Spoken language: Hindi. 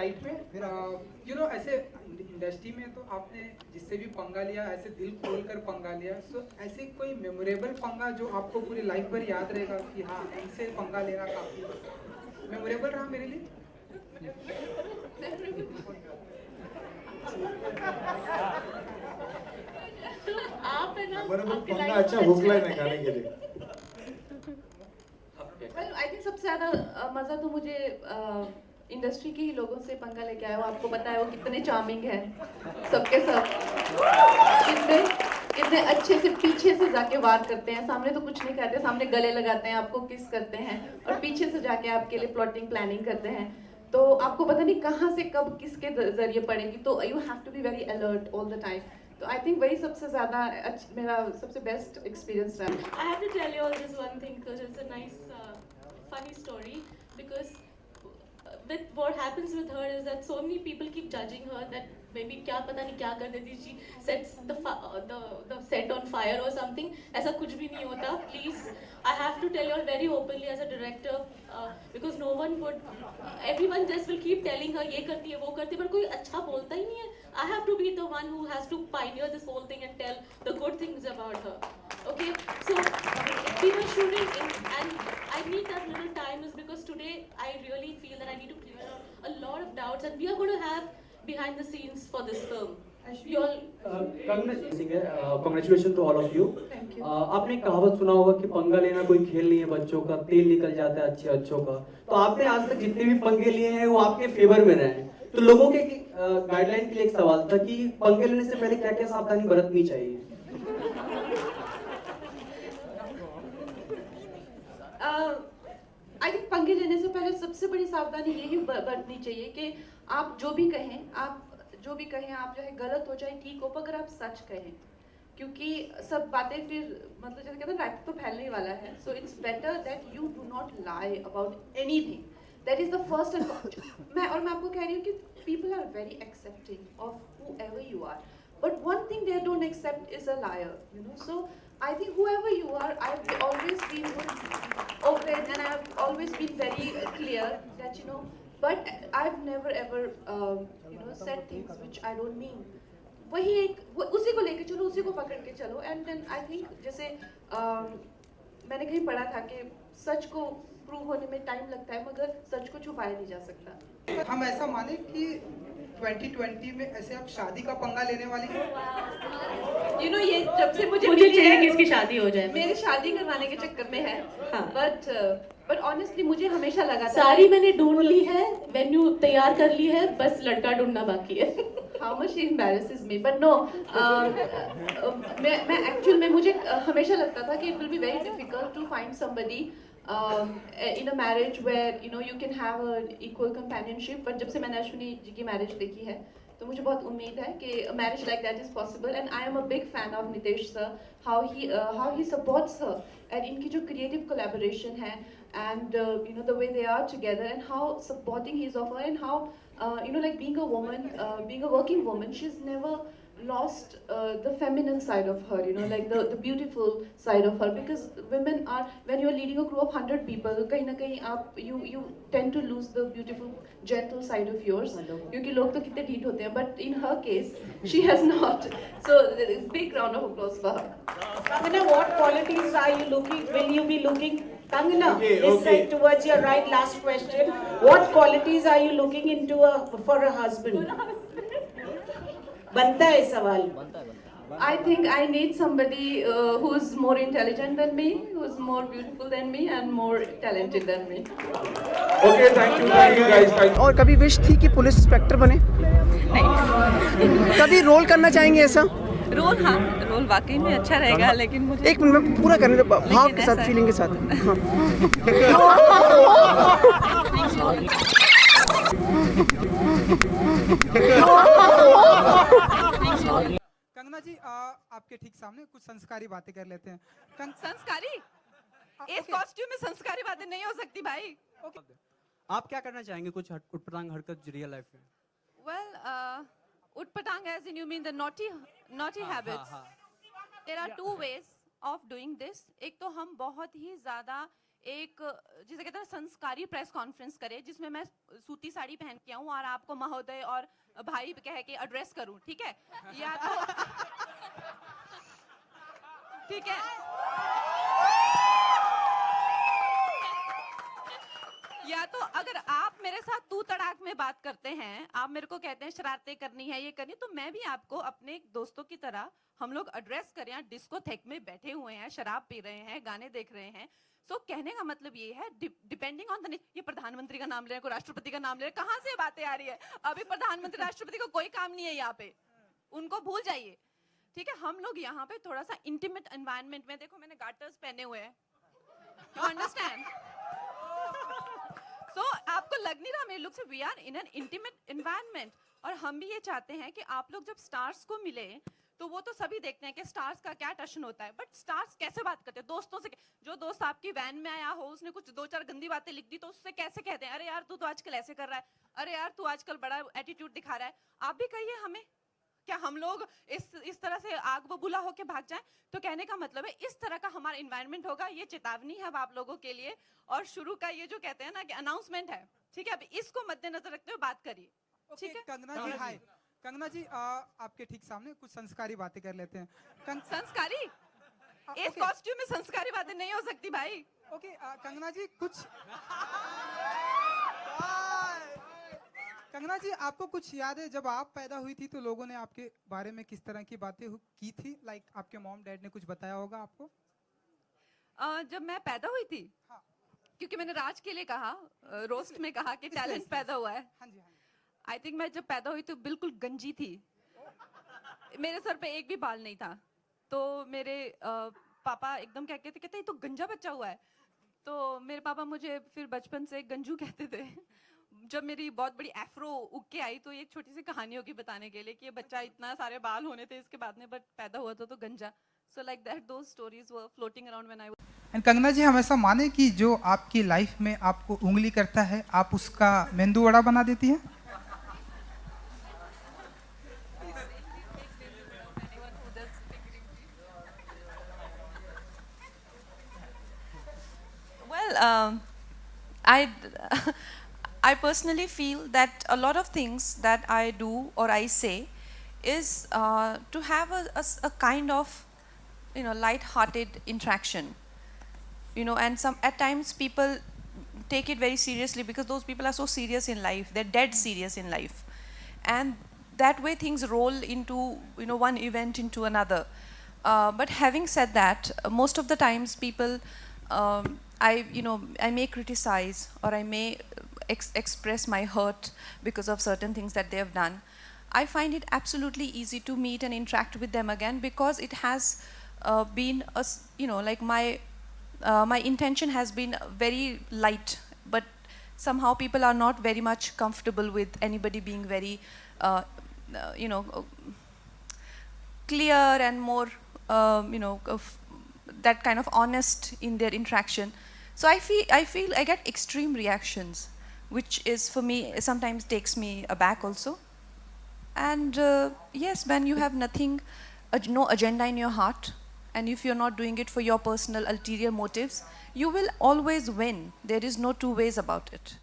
लाइफ में यू नो ऐसे इंडस्ट्री में तो आपने जिससे भी पंगा लिया ऐसे दिल खोल कर पंगा लिया, सो ऐसे कोई मेमोरेबल पंगा जो आपको पूरी लाइफ भर याद रहेगा कि हाँ इनसे पंगा लेना काफी मेमोरेबल रहा मेरे लिए? आप है ना आपके पंगा लाइफ अच्छा हुक लाइन है गाने के लिए। वेल आई थिंक सबसे ज़्यादा मज़ा तो मुझे इंडस्ट्री के ही लोगों से पंगा लेके आया। वो आपको पता है वो कितने चार्मिंग हैं सबके सब, कितने कितने अच्छे से पीछे से जाके वार करते हैं। सामने तो कुछ नहीं कहते, सामने गले लगाते हैं, आपको किस करते हैं, और पीछे से जाके आपके लिए प्लॉटिंग प्लानिंग करते हैं। तो आपको पता नहीं कहाँ से कब किसके जरिए पड़ेगी, तो you have to be very alert all the time. तो आई थिंक वही सबसे ज़्यादा मेरा सबसे बेस्ट एक्सपीरियंस रहा। I have to tell you all this one thing because it's a nice, funny story. Because with what happens with her is that so many people keep judging her that maybe क्या पता नहीं क्या कर देती, she sets the set on fire or something. ऐसा कुछ भी नहीं होता. Please, I have to tell you all very openly as a director, because no one would, everyone just will keep telling her ये करती है वो करती है, पर कोई अच्छा बोलता ही नहीं है. I have to be the one who has to pioneer this whole thing and tell the good things about her. Okay, so we were shooting and I need that little time is because today I really feel that I need to clear out a lot of doubts, and we are going to have behind the scenes for this film. You all, Congratulations to all of you. Thank you. आपने कहावत सुना होगा कि पंगा लेना कोई खेल नहीं है बच्चों का, तेल निकल जाता है अच्छे अच्छों का। तो आपने आज तक जितने भी पंगे लिए हैं वो आपके फेवर में रहे हैं। तो लोगों के गाइडलाइन के लिए एक सवाल था कि पंगे लेने से पहले क्या क्या सावधानी बरतनी चाहिए? आई थिंक पंगे लेने से पहले सबसे बड़ी सावधानी यही बरतनी चाहिए कि आप जो भी कहें, आप जो है गलत हो चाहे ठीक हो, पर अगर आप सच कहें, क्योंकि सब बातें फिर मतलब जैसे कहते हैं राइट तो फैलने ही वाला है। So it's better that you do not lie about anything. That is the first and मैं आपको कह रही हूँ कि people are very accepting of whoever you are, but one thing they don't accept is a liar, you know. So I think whoever you are, I've always been open and I've always been very clear that, you know, but I've never ever you know said things which I don't mean. वही एक उसी को लेके चलो, उसी को पकड़ के चलो, and then I think जैसे मैंने कहीं पढ़ा था कि सच को प्रूव होने में टाइम लगता है मगर सच को छुपाया नहीं जा सकता। हम ऐसा माने कि 2020 में ऐसे आप शादी का पंगा लेने वाली हो? You know, ये जब से मुझे चाहिए कि इसकी शादी हो जाए. मेरी शादी करवाने के चक्कर में है, but honestly मुझे हमेशा लगा था सारी मैंने ढूंढ ली है, वेन्यू तैयार कर ली है, बस लड़का ढूंढना बाकी है. how much she embarrasses me, but no, मैं actual में मुझे हमेशा लगता था कि it will be very difficult to find somebody in a marriage where you know you can have an equal companionship. but जब से मैंने अश्विनी जी की मैरिज देखी है तो मुझे बहुत उम्मीद है कि a marriage like that is possible, and I am a big fan of Nitesh sir, how he supports her, and इनकी जो creative collaboration है, and you know the way they are together and how supporting he is of her, and how you know, like being a woman, being a working woman, she's never lost the feminine side of her, you know, like the beautiful side of her, because women are, when you're leading a crew of 100 people, kahin na kahin aap you tend to lose the beautiful gentle side of yours, kyunki log to kitne deet hote hain, but in her case she has not. So big round of applause for her. Kangana, what qualities are you looking, will you be looking? Kangana, this Okay. side towards your right, last question. What qualities are you looking into for a husband? बनता है सवाल. I think I need somebody who's more intelligent than me, who's more beautiful than me, and more talented than me. Okay, thank you guys. Thank you. और कभी विश थी कि पुलिस इंस्पेक्टर बने? नहीं. कभी रोल करना चाहेंगे ऐसा? रोल, हाँ, रोल वाकई में अच्छा रहेगा, लेकिन मुझे एक मिनट में पूरा करने दो, भाव के साथ, फीलिंग के साथ. कंगना जी आपके ठीक सामने कुछ संस्कारी बातें कर लेते हैं. संस्कारी, इस कॉस्ट्यूम में संस्कारी बातें नहीं हो सकती भाई. आप क्या करना चाहेंगे कुछ उटपटांग हरकत रियल लाइफ में? Well, utpatang as in you mean the naughty habits. There are two ways of doing this. एक तो हम बहुत ही ज़्यादा एक जिसे कहते हैं संस्कारी प्रेस कॉन्फ्रेंस करे जिसमें मैं सूती साड़ी पहन के आऊं और आपको महोदय और भाई कह के एड्रेस करूं, ठीक है? या तो ठीक है, या तो अगर आप मेरे साथ तू तड़ाक में बात करते हैं, आप मेरे को कहते हैं शरारतें करनी है, ये करनी, तो मैं भी आपको अपने दोस्तों की तरह हम लोग एड्रेस करें। डिस्कोथेक में बैठे हुए हैं, शराब पी रहे हैं, गाने देख रहे हैं। सो कहने का मतलब ये है, डिपेंडिंग ऑन द, ये प्रधानमंत्री का नाम ले रहे हैं, कोई राष्ट्रपति का नाम ले रहे हैं, कहाँ से बातें आ रही है? अभी प्रधानमंत्री राष्ट्रपति को कोई काम नहीं है यहाँ पे, उनको भूल जाइए, ठीक है? हम लोग यहाँ पे थोड़ा सा इंटीमेट एनवायरनमेंट में, देखो मैंने गार्टर्स पहने हुए हैं, यू अंडरस्टैंड? सो आपको लग नहीं रहा मेरे लुक से we are in an intimate environment. और हम भी ये चाहते हैं कि आप लोग जब स्टार्स को मिले तो वो तो सभी देखते हैं कि स्टार्स का क्या टशन होता है, बट स्टार्स कैसे बात करते हैं दोस्तों से? जो दोस्त आपकी वैन में आया हो, उसने कुछ 2-4 गंदी बातें लिख दी, तो उससे कैसे कहते हैं अरे यार तू तो आजकल ऐसे कर रहा है, अरे यार तू आजकल बड़ा एटीट्यूड दिखा रहा है? आप भी कहिए हमें, क्या हम लोग इस तरह से आग बबूला होके भाग जाएं? तो कहने का मतलब है इस तरह का हमारा इन्वायरमेंट होगा। ये चेतावनी है अब आप लोगों के लिए, और शुरू का ये जो कहते हैं ना कि अनाउंसमेंट है, ठीक है? अब इसको मद्देनजर रखते हुए बात करिए, ठीक है? कंगना जी हाय, कंगना जी आपके ठीक सामने कुछ संस्कारी बातें कर लेते हैं। संस्कारी? इस कॉस्ट्यूम में संस्कारी बातें नहीं हो सकती भाई। ओके कंगना जी, कुछ कंगना जी आपको कुछ याद है जब आप पैदा हुई थी तो लोगों ने आपके बारे में किस तरह की बातें की थी? लाइक आपके मॉम डैड ने कुछ बताया होगा आपको? जब मैं पैदा हुई थी, हाँ। क्योंकि मैंने राज के लिए कहा, रोस्ट में कहा कि टैलेंट पैदा हुआ है। हाँ जी, हाँ जी। आई थिंक मैं जब पैदा हुई तो बिल्कुल गंजी थी, मेरे सर पे एक भी बाल नहीं था, तो मेरे पापा एकदम कहते ये तो गंजा बच्चा हुआ है। तो मेरे पापा मुझे फिर बचपन से गंजू कहते थे। जब मेरी बहुत बड़ी एफ्रो उग के आई तो ये एक छोटी सी कहानी होगी बताने के लिए कि ये बच्चा इतना सारे बाल होने थे इसके बाद में, बट पैदा हुआ तो गंजा। So like that those stories were floating around when I was. And Kangana ji, हम ऐसा माने कि जो आपकी लाइफ में आपको उंगली करता है आप उसका मेंदू वड़ा बना देती हैं? Well, I personally feel that a lot of things that I do or I say is to have a kind of, light-hearted interaction, and at times people take it very seriously because those people are so serious in life, they're dead serious in life, and that way things roll into, one event into another. But having said that, most of the times people, I may criticize or I may express my hurt because of certain things that they have done. I find it absolutely easy to meet and interact with them again because it has been my intention has been very light, but somehow people are not very much comfortable with anybody being very clear and more that kind of honest in their interaction. So I feel I get extreme reactions, which is for me sometimes takes me aback also. And yes, when you have nothing, no agenda in your heart, and if you're not doing it for your personal ulterior motives, you will always win. There is no two ways about it.